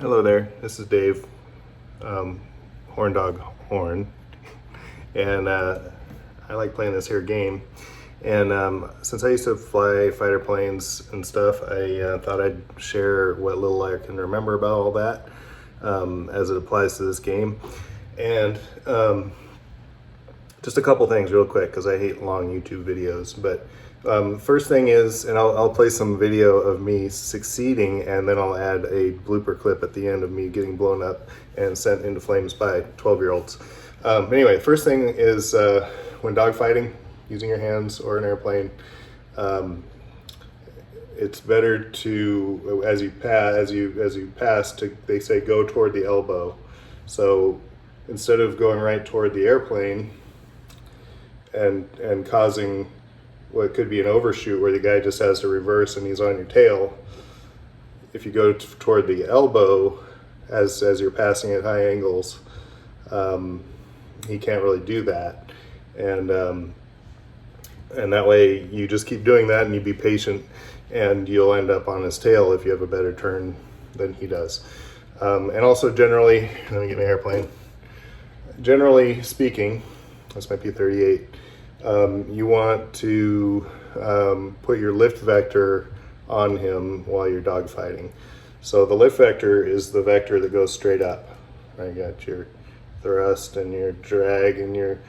Hello there, this is Dave, Horn Dog Horn, and I like playing this here game. And since I used to fly fighter planes and stuff, I thought I'd share what little I can remember about all that as it applies to this game. And just a couple things real quick, because I hate long YouTube videos. But first thing is, and I'll play some video of me succeeding, and then I'll add a blooper clip at the end of me getting blown up and sent into flames by 12-year-olds. Anyway, first thing is when dogfighting, using your hands or an airplane, it's better to, as you pass, they say go toward the elbow. So instead of going right toward the airplane and causing what could be an overshoot where the guy just has to reverse and he's on your tail, if you go toward the elbow as you're passing at high angles, he can't really do that. And that way you just keep doing that, and you be patient, and you'll end up on his tail if you have a better turn than he does. And also generally, let me get my airplane. Generally speaking, this might be 38, you want to put your lift vector on him while you're dogfighting. So the lift vector is the vector that goes straight up. I got your thrust and your drag and your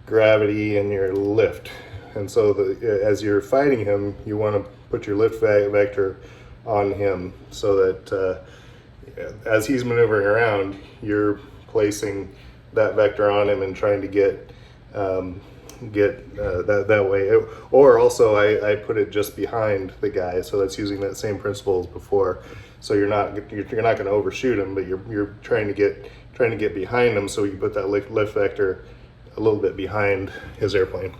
gravity and your lift. And so as you're fighting him, you want to put your lift vector on him so that as he's maneuvering around, you're placing that vector on him and trying to get that way. Or also I put it just behind the guy, so that's using that same principle as before. So you're not going to overshoot him, but you're trying to get behind him, so you put that lift vector a little bit behind his airplane.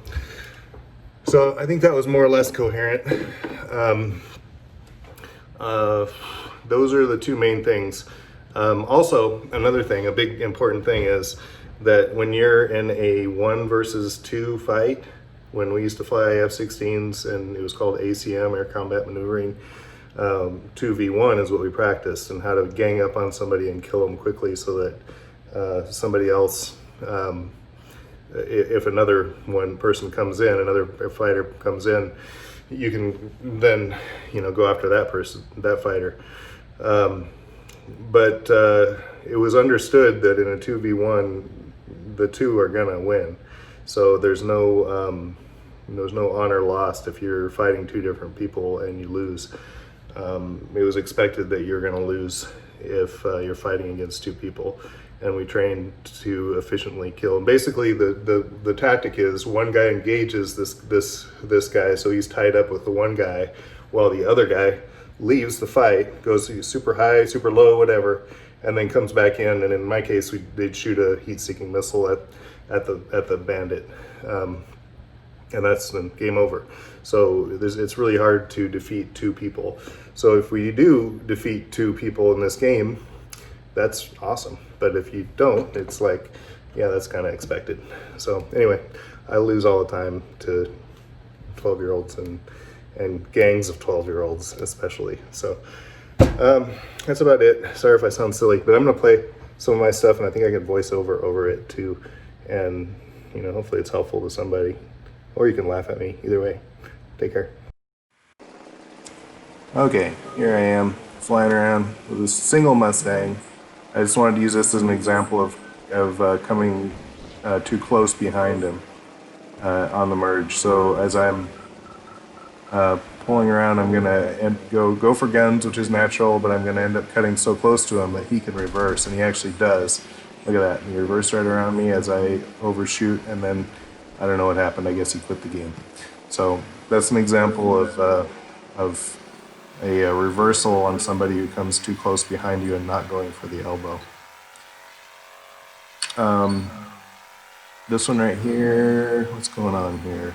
So I think that was more or less coherent. Those are the two main things. Also, another thing, a big important thing is that when you're in a 1 versus 2 fight, when we used to fly F-16s and it was called ACM, Air Combat Maneuvering, 2v1 is what we practiced, and how to gang up on somebody and kill them quickly so that somebody else, if another person comes in, another fighter comes in, you can then, go after that person, that fighter. But it was understood that in a 2v1, the two are gonna win. So there's no honor lost if you're fighting two different people and you lose. It was expected that you're gonna lose if you're fighting against two people. And we trained to efficiently kill. And basically, the tactic is one guy engages this guy, so he's tied up with the one guy, while the other guy leaves the fight, goes super high, super low, whatever, and then comes back in. And in my case, they'd shoot a heat-seeking missile at the bandit, and that's the game over. So it's really hard to defeat two people. So if we do defeat two people in this game, that's awesome. But if you don't, it's like, yeah, that's kind of expected. So anyway, I lose all the time to 12-year-olds and gangs of 12-year-olds especially. So that's about it. Sorry if I sound silly, but I'm gonna play some of my stuff, and I think I can voice over it too. And hopefully it's helpful to somebody, or you can laugh at me. Either way, take care. Okay, here I am flying around with a single Mustang. I just wanted to use this as an example of coming too close behind him on the merge. So as I'm pulling around, I'm gonna go for guns, which is natural, but I'm gonna end up cutting so close to him that he can reverse, and he actually does. Look at that, he reversed right around me as I overshoot, and then I don't know what happened. I guess he quit the game. So that's an example of a reversal on somebody who comes too close behind you and not going for the elbow. This one right here, what's going on here?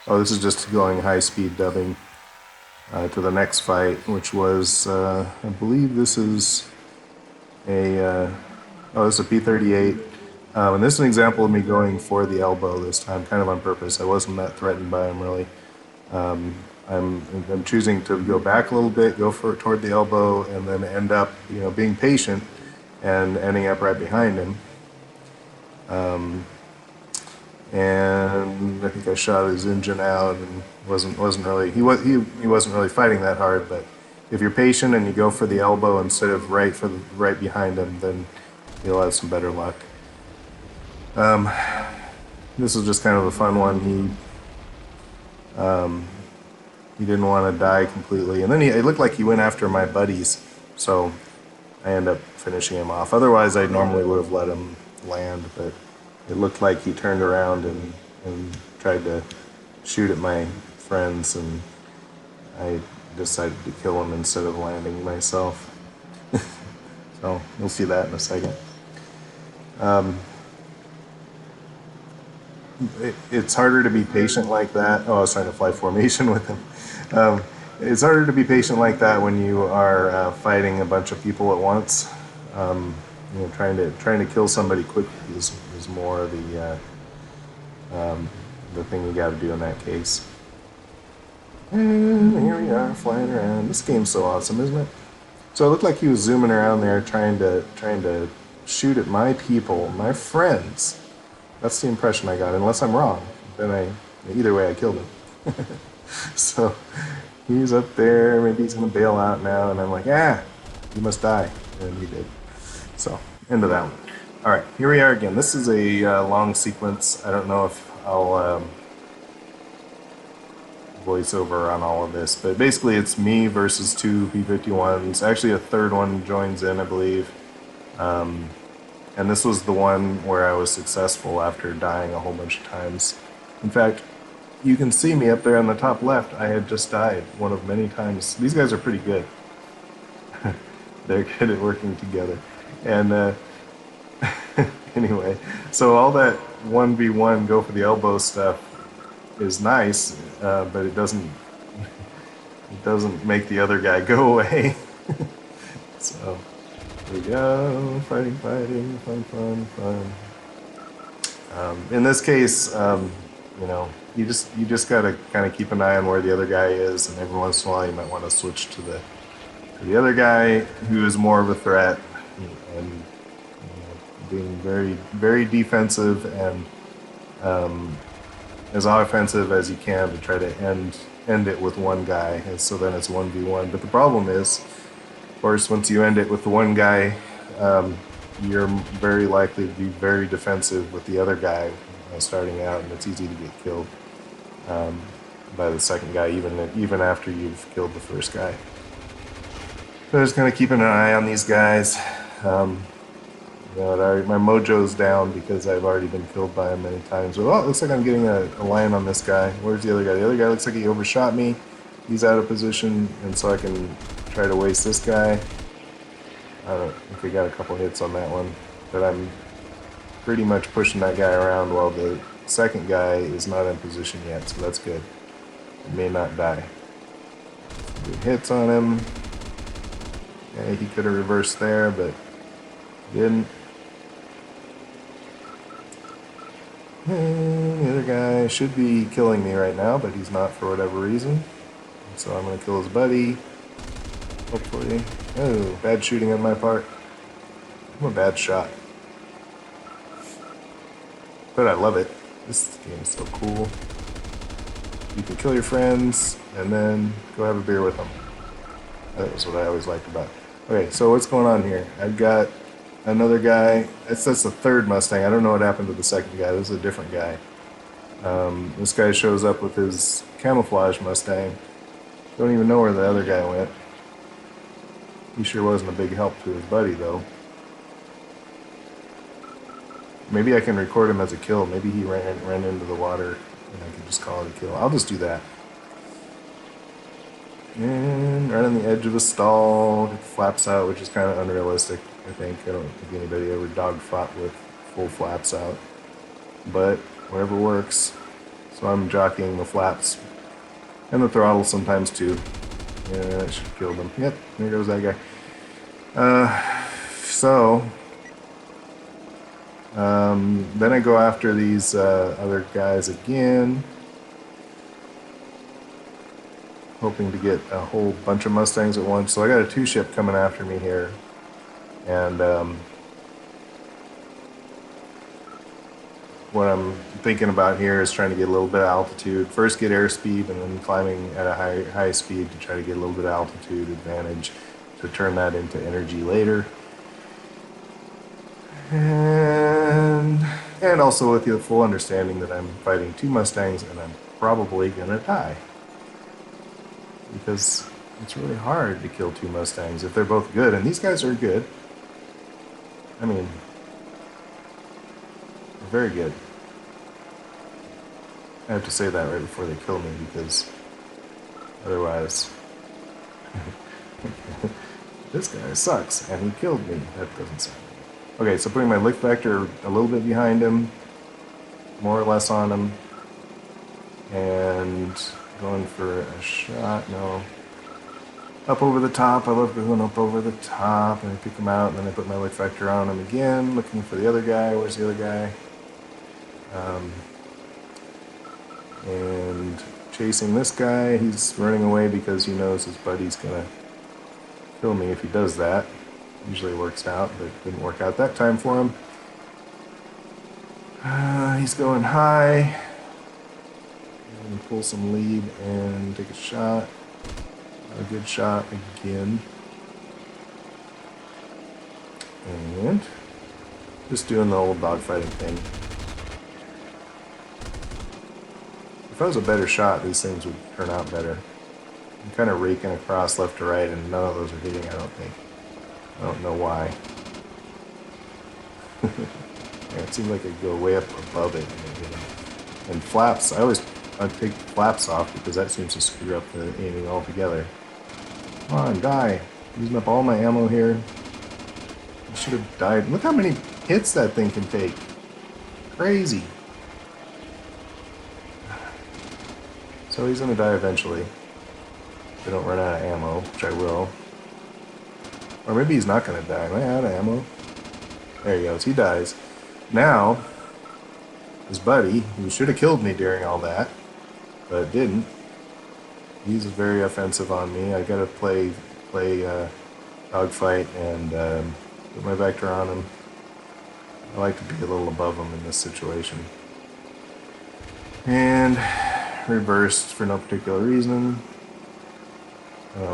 Oh, this is just going high-speed dubbing to the next fight, which was, I believe this is this is a P-38. And this is an example of me going for the elbow this time, kind of on purpose. I wasn't that threatened by him, really. I'm choosing to go back a little bit, go toward the elbow, and then end up, being patient and ending up right behind him. And I think I shot his engine out, and wasn't really he wasn't really fighting that hard. But if you're patient and you go for the elbow instead of right behind him, then you'll have some better luck. This was just kind of a fun one. He didn't want to die completely, and then it looked like he went after my buddies, so I ended up finishing him off. Otherwise, I normally would have let him land, but it looked like he turned around and tried to shoot at my friends, and I decided to kill him instead of landing myself. So you'll see that in a second. It's harder to be patient like that. Oh, I was trying to fly formation with him. It's harder to be patient like that when you are fighting a bunch of people at once. Trying to kill somebody quickly is more the thing you got to do in that case. And here we are flying around. This game's so awesome, isn't it? So it looked like he was zooming around there, trying to shoot at my people, my friends. That's the impression I got. Unless I'm wrong, then either way I killed him. So he's up there. Maybe he's gonna bail out now, and I'm like, you must die, and he did. So end of that one. All right, here we are again. This is a long sequence. I don't know if I'll voice over on all of this, but basically it's me versus two P-51s. Actually, a third one joins in, I believe. And this was the one where I was successful after dying a whole bunch of times. In fact, you can see me up there on the top left. I had just died one of many times. These guys are pretty good. They're good at working together. And anyway, so all that 1v1 go for the elbow stuff is nice, but it doesn't make the other guy go away. So here we go, fighting, fun. In this case, you just gotta kind of keep an eye on where the other guy is, and every once in a while you might want to switch to the other guy who is more of a threat, and being very, very defensive and as offensive as you can to try to end it with one guy, and so then it's 1v1. But the problem is, of course, once you end it with the one guy, you're very likely to be very defensive with the other guy starting out, and it's easy to get killed by the second guy, even after you've killed the first guy. So just kind of keeping an eye on these guys. My mojo's down because I've already been killed by him many times. But, it looks like I'm getting a line on this guy. Where's the other guy? The other guy looks like he overshot me. He's out of position, and so I can try to waste this guy. I think I got a couple hits on that one, but I'm pretty much pushing that guy around while the second guy is not in position yet, so that's good. He may not die. Good hits on him. Yeah, he could have reversed there, but didn't. And the other guy should be killing me right now, but he's not for whatever reason. So I'm going to kill his buddy. Hopefully. Oh, bad shooting on my part. I'm a bad shot. But I love it. This game is so cool. You can kill your friends and then go have a beer with them. That was what I always liked about it. Okay, so what's going on here? I've got another guy. That's the third Mustang. I don't know what happened to the second guy. This is a different guy. This guy shows up with his camouflage Mustang. Don't even know where the other guy went. He sure wasn't a big help to his buddy, though. Maybe I can record him as a kill. Maybe he ran into the water and I can just call it a kill. I'll just do that. And right on the edge of a stall, it flaps out, which is kind of unrealistic, I think. I don't think anybody ever dogfought with full flaps out. But whatever works. So I'm jockeying the flaps and the throttle sometimes too. Yeah, that should have killed him. Yep, there goes that guy. Then I go after these other guys again. hoping to get a whole bunch of Mustangs at once. So I got a 2-ship coming after me here, and what I'm thinking about here is trying to get a little bit of altitude. First get airspeed, and then climbing at a high speed to try to get a little bit of altitude advantage to turn that into energy later. And also with the full understanding that I'm fighting 2 Mustangs and I'm probably gonna die. Because it's really hard to kill 2 Mustangs if they're both good, and these guys are good. I mean, they're very good. I have to say that right before they kill me, because otherwise this guy sucks and he killed me. That doesn't sound good. Okay, so putting my lift vector a little bit behind him, more or less on him, and going for a shot. No, up over the top. I love going up over the top, and I pick him out, and then I put my lift vector on him again, looking for the other guy. Where's the other guy? And chasing this guy. He's running away because he knows his buddy's gonna kill me if he does that. Usually works out, but it didn't work out that time for him. He's going high. I'm gonna pull some lead and take a shot. A good shot again. And just doing the old dogfighting thing. If I was a better shot, these things would turn out better. I'm kind of raking across left to right, and none of those are hitting, I don't think. I don't know why. Yeah, it seems like I go way up above it and hit them. And flaps, I'd take flaps off because that seems to screw up the aiming altogether. Come on, die. Using up all my ammo here. I should have died. Look how many hits that thing can take. Crazy. So he's gonna die eventually. If I don't run out of ammo, which I will. Or maybe he's not gonna die. Am I out of ammo? There he goes. He dies. Now, his buddy, who should have killed me during all that, but didn't, he's very offensive on me. I gotta play dogfight and put my vector on him. I like to be a little above him in this situation. And reversed for no particular reason.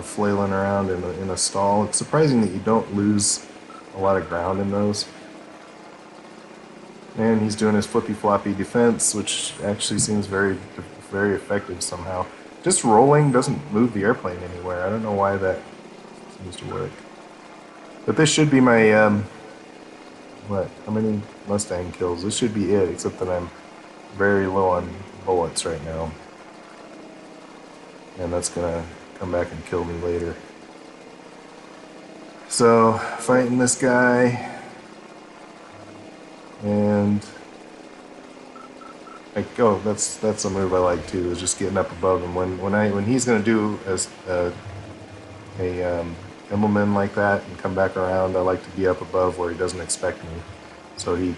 Flailing around in a stall. It's surprising that you don't lose a lot of ground in those. And he's doing his flippy-floppy defense, which actually seems very, very effective somehow. Just rolling doesn't move the airplane anywhere. I don't know why that seems to work. But this should be my, how many Mustang kills? This should be it, except that I'm very low on bullets right now. And that's gonna come back and kill me later. So, fighting this guy. And that's a move I like too, is just getting up above him. When he's gonna do a Embleman like that and come back around, I like to be up above where he doesn't expect me. So he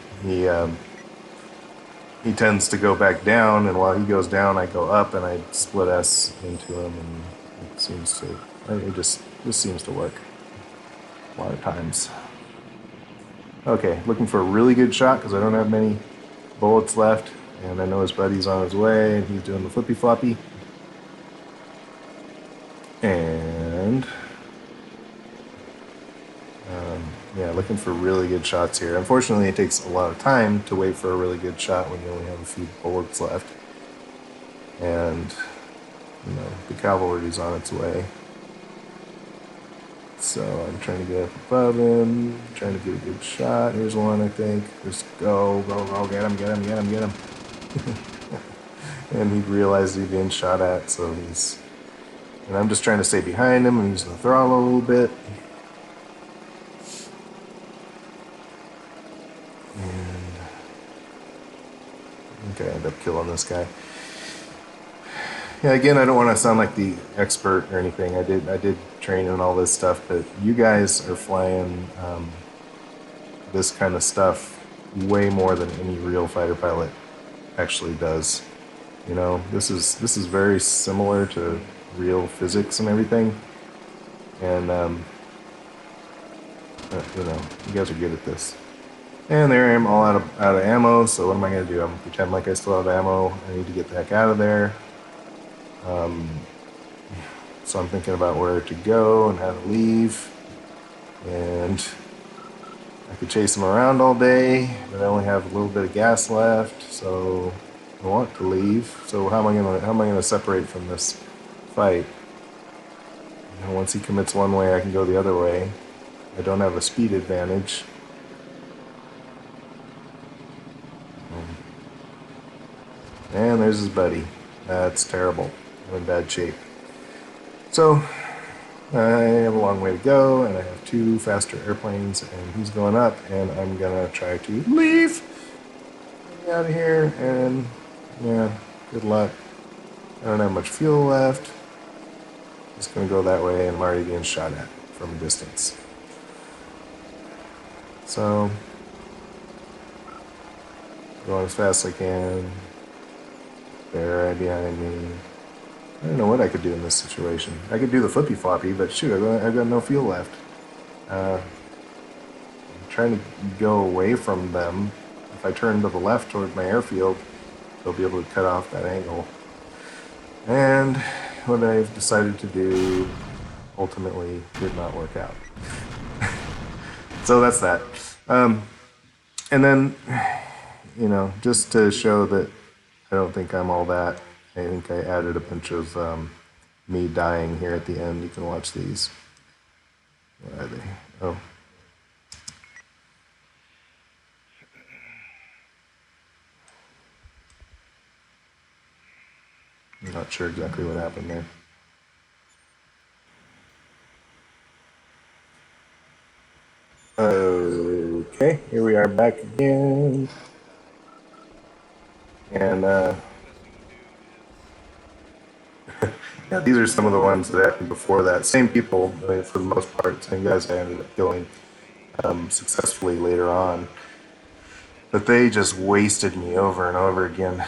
tends to go back down, and while he goes down, I go up and I split S into him, and it just seems to work a lot of times. Okay, looking for a really good shot because I don't have many bullets left, and I know his buddy's on his way, and he's doing the flippy floppy. And yeah, looking for really good shots here. Unfortunately, it takes a lot of time to wait for a really good shot when you only have a few bullets left. And, the cavalry's on its way. So I'm trying to get up above him, trying to get a good shot. Here's one, I think. Just go, get him. And he realized he'd been shot at, so and I'm just trying to stay behind him and using the throttle a little bit. Okay, I end up killing this guy. Yeah, again, I don't want to sound like the expert or anything. I did train in all this stuff, but you guys are flying this kind of stuff way more than any real fighter pilot actually does. This is very similar to real physics and everything. And you know, you guys are good at this. And there I am, all out of ammo. So what am I gonna do? I'm gonna pretend like I still have ammo. I need to get the heck out of there. So I'm thinking about where to go and how to leave. And I could chase them around all day, but I only have a little bit of gas left, so I want to leave. So how am I gonna separate from this fight? You know, once he commits one way, I can go the other way. I don't have a speed advantage. And there's his buddy. That's terrible. I'm in bad shape. So I have a long way to go, and I have 2 faster airplanes, and he's going up, and I'm gonna try to leave. Get out of here, and yeah, good luck. I don't have much fuel left. Just gonna go that way, and I'm already being shot at from a distance. So, going as fast as I can. They're right behind me. I don't know what I could do in this situation. I could do the flippy floppy, but shoot, I've got no fuel left. I'm trying to go away from them. If I turn to the left toward my airfield, they'll be able to cut off that angle. And what I've decided to do ultimately did not work out. So that's that. And then, you know, just to show that I don't think I'm all that, I think I added a bunch of me dying here at the end. You can watch these. Where are they? Oh. I'm not sure exactly what happened there. Okay, here we are back again. And yeah, these are some of the ones that happened before that. Same people, for the most part, same guys I ended up killing successfully later on. But they just wasted me over and over again.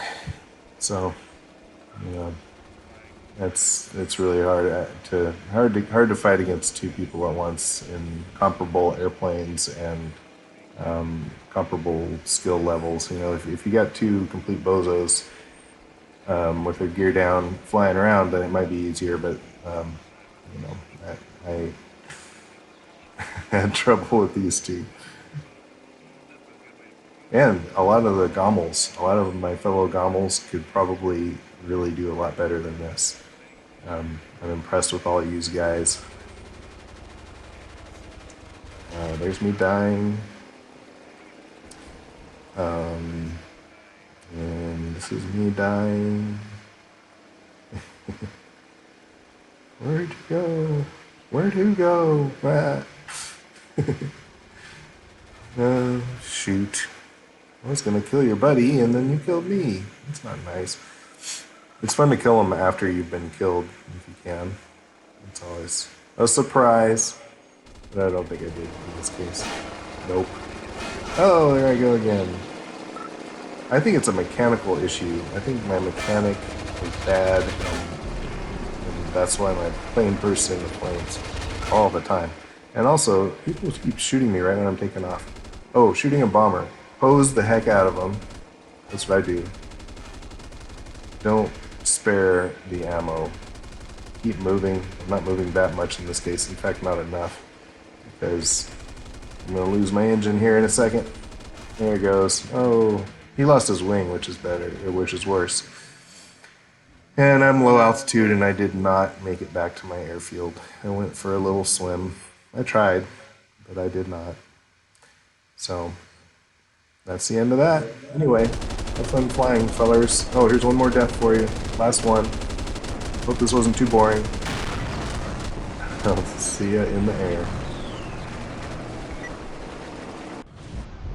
So, you know, it's really hard to fight against 2 people at once in comparable airplanes and comparable skill levels. You know, if you got 2 complete bozos with their gear down, flying around, then it might be easier. But you know, I had trouble with these 2. And a lot of the Gommels, a lot of my fellow Gommels could probably really do a lot better than this. I'm impressed with all you guys. There's me dying. And this is me dying. Where'd you go? Where'd you go? Ah. Shoot. I was gonna kill your buddy, and then you killed me. That's not nice. It's fun to kill them after you've been killed, if you can. It's always a surprise. But I don't think I did in this case. Nope. Oh, there I go again. I think it's a mechanical issue. I think my mechanic is bad, and that's why my plane bursts into flames all the time. And also, people keep shooting me right when I'm taking off. Oh, shooting a bomber. Hose the heck out of them. That's what I do. Don't spare the ammo. Keep moving. I'm not moving that much in this case. In fact, not enough. Because I'm going to lose my engine here in a second. There it goes. Oh, he lost his wing, which is better, which is worse. And I'm low altitude, and I did not make it back to my airfield. I went for a little swim. I tried, but I did not. So that's the end of that. Anyway, have fun flying, fellers. Oh, here's one more death for you. Last one. Hope this wasn't too boring. I'll see ya in the air.